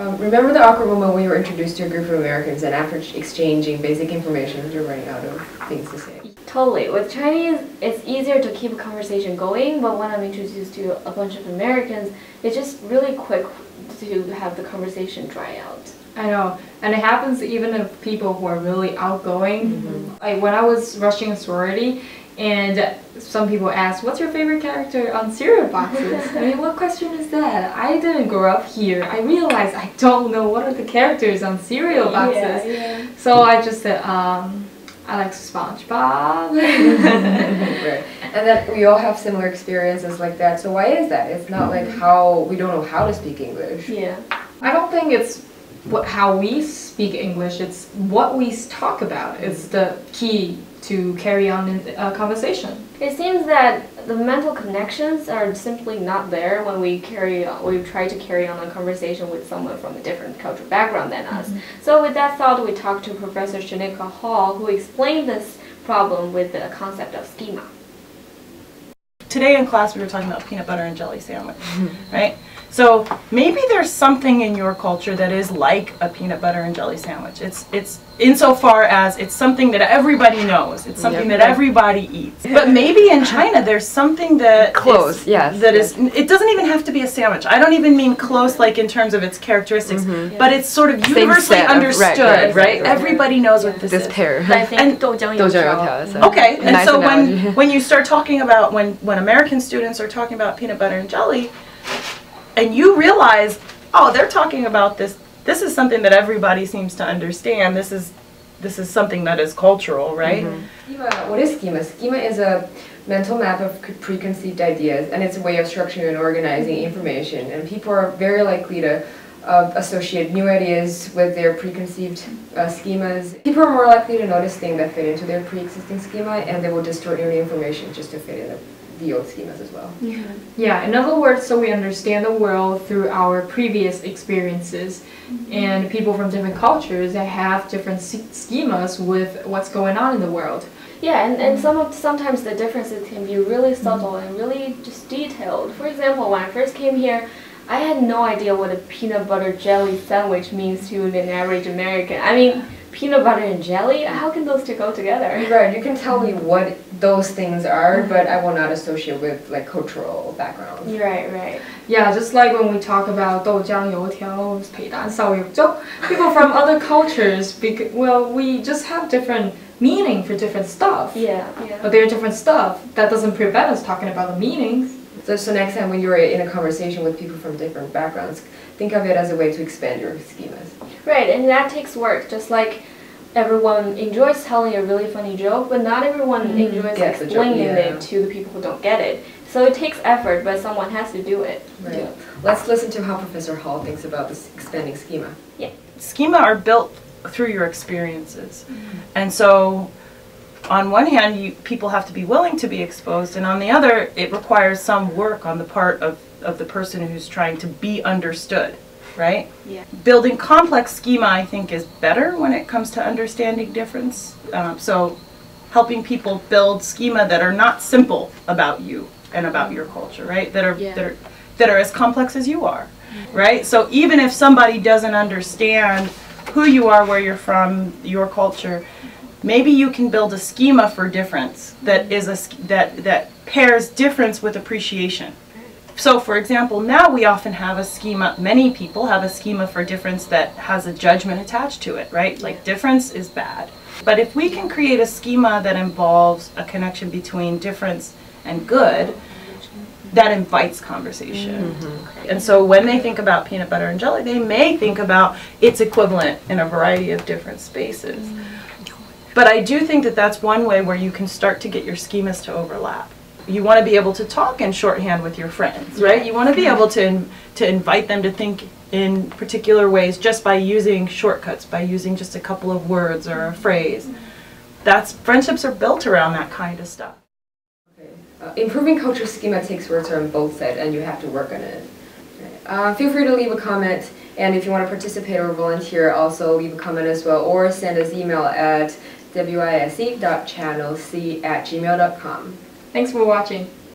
Remember the awkward moment when you were introduced to a group of Americans and after exchanging basic information, you're running out of things to say? Totally. With Chinese, it's easier to keep a conversation going, but when I'm introduced to a bunch of Americans, it's just really quick to have the conversation dry out. I know, and it happens even if people who are really outgoing. Like when I was rushing a sorority, and some people ask, "What's your favorite character on cereal boxes?" I mean, what question is that? I didn't grow up here. I realized I don't know what are the characters on cereal boxes. Yeah. So I just said, I like SpongeBob. Right. And then we all have similar experiences like that. So why is that? It's not like how we don't know how to speak English. Yeah. I don't think it's how we speak English, it's what we talk about. It's the key to carry on in a conversation. It seems that the mental connections are simply not there when we try to carry on a conversation with someone from a different cultural background than us. So with that thought, we talked to Professor Shanika Hall, who explained this problem with the concept of schema. Today in class we were talking about peanut butter and jelly sandwich, right? So maybe there's something in your culture that is like a peanut butter and jelly sandwich. It's insofar as it's something that everybody knows. It's something that everybody eats. But maybe in China there's something that close, is, it doesn't even have to be a sandwich. I don't even mean close like in terms of its characteristics, but it's sort of universally understood, right? Everybody knows what this is. Pair. I think 豆浆油条. Okay, and nice. So when you start talking about when American students are talking about peanut butter and jelly, and you realize, oh, they're talking about this. This is something that everybody seems to understand. This is something that is cultural, right? Schema, what is schema? Schema is a mental map of preconceived ideas, and it's a way of structuring and organizing information. And people are very likely to associate new ideas with their preconceived schemas. People are more likely to notice things that fit into their pre-existing schema, and they will distort new information just to fit in the old schemas as well. Yeah, in other words, so we understand the world through our previous experiences. And people from different cultures that have different schemas with what's going on in the world. Yeah, and sometimes the differences can be really subtle and really just detailed. For example, when I first came here, I had no idea what a peanut butter jelly sandwich means to an average American. I mean, peanut butter and jelly? How can those two go together? Right, you can tell me what those things are, but I will not associate with like cultural backgrounds. Right. Yeah, just like when we talk about 豆浆油条, 皮蛋烧肉粥, people from other cultures, we just have different meaning for different stuff. Yeah. But they're different stuff. That doesn't prevent us talking about the meanings. So next time when you're in a conversation with people from different backgrounds, think of it as a way to expand your schemas. Right, and that takes work, just like everyone enjoys telling a really funny joke, but not everyone enjoys explaining it to the people who don't get it. So it takes effort, but someone has to do it. Right. Yeah. Let's listen to how Professor Hall thinks about this expanding schema. Yeah. Schema are built through your experiences. And so on one hand, people have to be willing to be exposed, and on the other, it requires some work on the part of the person who's trying to be understood, right? Yeah. Building complex schema, I think, is better when it comes to understanding difference. So helping people build schema that are not simple about you and about your culture, right? That are as complex as you are, right? So even if somebody doesn't understand who you are, where you're from, your culture, maybe you can build a schema for difference that is that pairs difference with appreciation. So for example, now we often have a schema, many people have a schema for difference that has a judgment attached to it, right? Like difference is bad. But if we can create a schema that involves a connection between difference and good, that invites conversation. And so when they think about peanut butter and jelly, they may think about its equivalent in a variety of different spaces. But I do think that that's one way where you can start to get your schemas to overlap. You want to be able to talk in shorthand with your friends, right? You want to be able to invite them to think in particular ways just by using shortcuts, by using just a couple of words or a phrase. Friendships are built around that kind of stuff. Improving culture schema takes work on both sides, and you have to work on it. Feel free to leave a comment, and if you want to participate or volunteer, also leave a comment as well, or send us email at wise.channelc@gmail.com. Thanks for watching.